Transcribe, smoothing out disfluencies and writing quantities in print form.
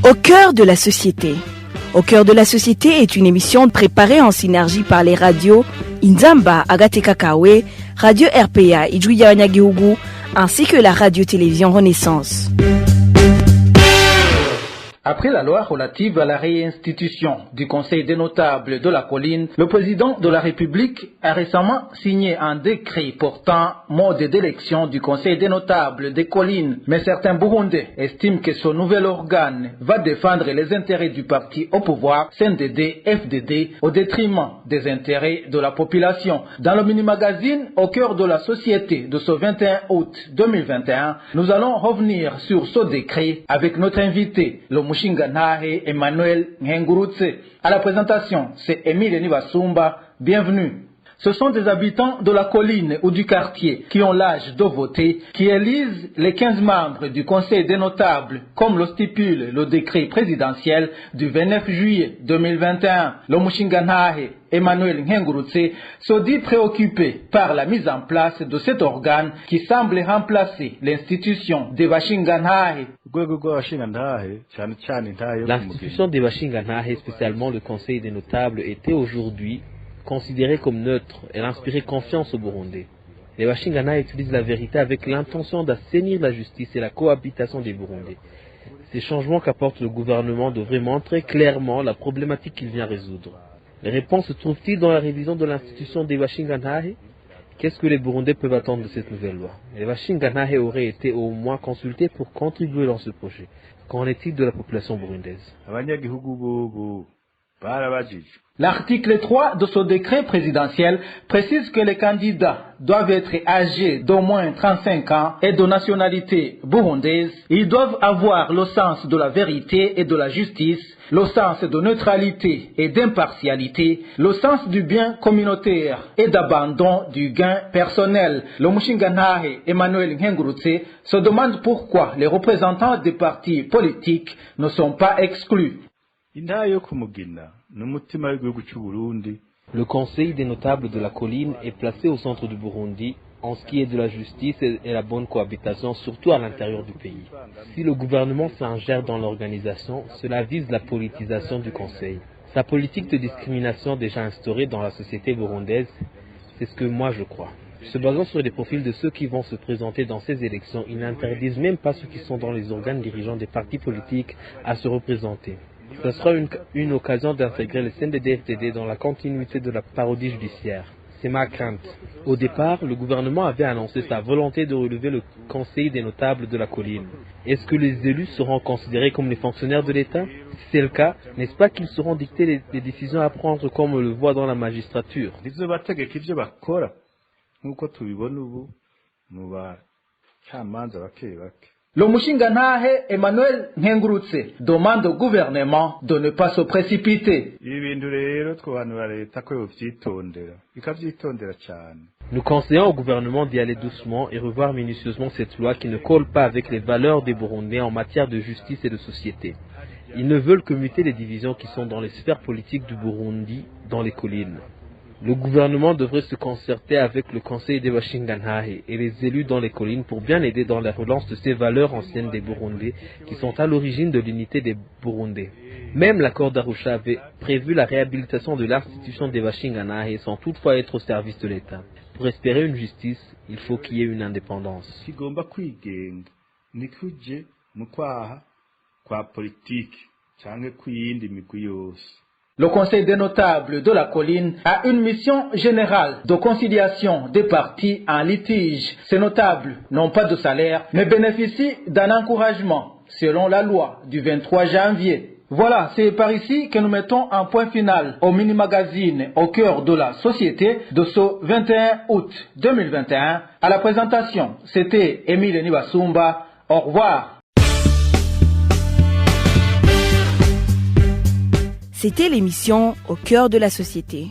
Au cœur de la société. Au cœur de la société est une émission préparée en synergie par les radios Inzamba, Agateka Kawe, Radio RPA, Ijuya Wanyagihugu, ainsi que la radio-télévision Renaissance. Après la loi relative à la réinstitution du Conseil des notables de la colline, le président de la République a récemment signé un décret portant mode d'élection du Conseil des notables des collines. Mais certains Burundais estiment que ce nouvel organe va défendre les intérêts du parti au pouvoir, CNDD-FDD, au détriment des intérêts de la population. Dans le mini-magazine Au cœur de la société de ce 21 août 2021, nous allons revenir sur ce décret avec notre invité, le Mushingantahe Emmanuel Nhengurutse. À la présentation, c'est Émile Nibasumba. Bienvenue. Ce sont des habitants de la colline ou du quartier qui ont l'âge de voter, qui élisent les 15 membres du Conseil des notables, comme le stipule le décret présidentiel du 29 juillet 2021. Le Mushingantahe Emmanuel Nhengurutse se dit préoccupé par la mise en place de cet organe qui semble remplacer l'institution des Bashingantahe. L'institution des Bashingantahe, spécialement le Conseil des notables, était aujourd'hui considérée comme neutre. Elle inspirait confiance aux Burundais. Les Bashingantahe utilisent la vérité avec l'intention d'assainir la justice et la cohabitation des Burundais. Ces changements qu'apporte le gouvernement devraient montrer clairement la problématique qu'il vient résoudre. Les réponses se trouvent-ils dans la révision de l'institution des Bashingantahe? Qu'est-ce que les Burundais peuvent attendre de cette nouvelle loi? Les Bashingantahe auraient été au moins consultés pour contribuer dans ce projet. Qu'en est-il de la population burundaise? L'article 3 de ce décret présidentiel précise que les candidats doivent être âgés d'au moins 35 ans et de nationalité burundaise. Ils doivent avoir le sens de la vérité et de la justice, le sens de neutralité et d'impartialité, le sens du bien communautaire et d'abandon du gain personnel. Le Mushingantahe Emmanuel Nhengurutse se demande pourquoi les représentants des partis politiques ne sont pas exclus. Le Conseil des notables de la colline est placé au centre du Burundi en ce qui est de la justice et la bonne cohabitation, surtout à l'intérieur du pays. Si le gouvernement s'ingère dans l'organisation, cela vise la politisation du Conseil. Sa politique de discrimination déjà instaurée dans la société burundaise, c'est ce que moi je crois. Se basant sur les profils de ceux qui vont se présenter dans ces élections, ils n'interdisent même pas ceux qui sont dans les organes dirigeants des partis politiques à se représenter. Ce sera une occasion d'intégrer le CNDD-FDD dans la continuité de la parodie judiciaire. C'est ma crainte. Au départ, le gouvernement avait annoncé sa volonté de relever le Conseil des notables de la colline. Est-ce que les élus seront considérés comme les fonctionnaires de l'État? Si c'est le cas, n'est-ce pas qu'ils seront dictés les décisions à prendre comme on le voit dans la magistrature? Le Mushingantahe Emmanuel Nhengurutse demande au gouvernement de ne pas se précipiter. Nous conseillons au gouvernement d'y aller doucement et revoir minutieusement cette loi qui ne colle pas avec les valeurs des Burundais en matière de justice et de société. Ils ne veulent que muter les divisions qui sont dans les sphères politiques du Burundi dans les collines. Le gouvernement devrait se concerter avec le Conseil des Bashingantahe et les élus dans les collines pour bien aider dans la relance de ces valeurs anciennes des Burundais qui sont à l'origine de l'unité des Burundais. Même l'accord d'Arusha avait prévu la réhabilitation de l'institution des Bashingantahe sans toutefois être au service de l'État. Pour espérer une justice, il faut qu'il y ait une indépendance. Le Conseil des notables de la colline a une mission générale de conciliation des partis en litige. Ces notables n'ont pas de salaire, mais bénéficient d'un encouragement, selon la loi du 23 janvier. Voilà, c'est par ici que nous mettons un point final au mini-magazine Au cœur de la société de ce 21 août 2021. À la présentation, c'était Émile Nibasumba. Au revoir. C'était l'émission Au cœur de la société.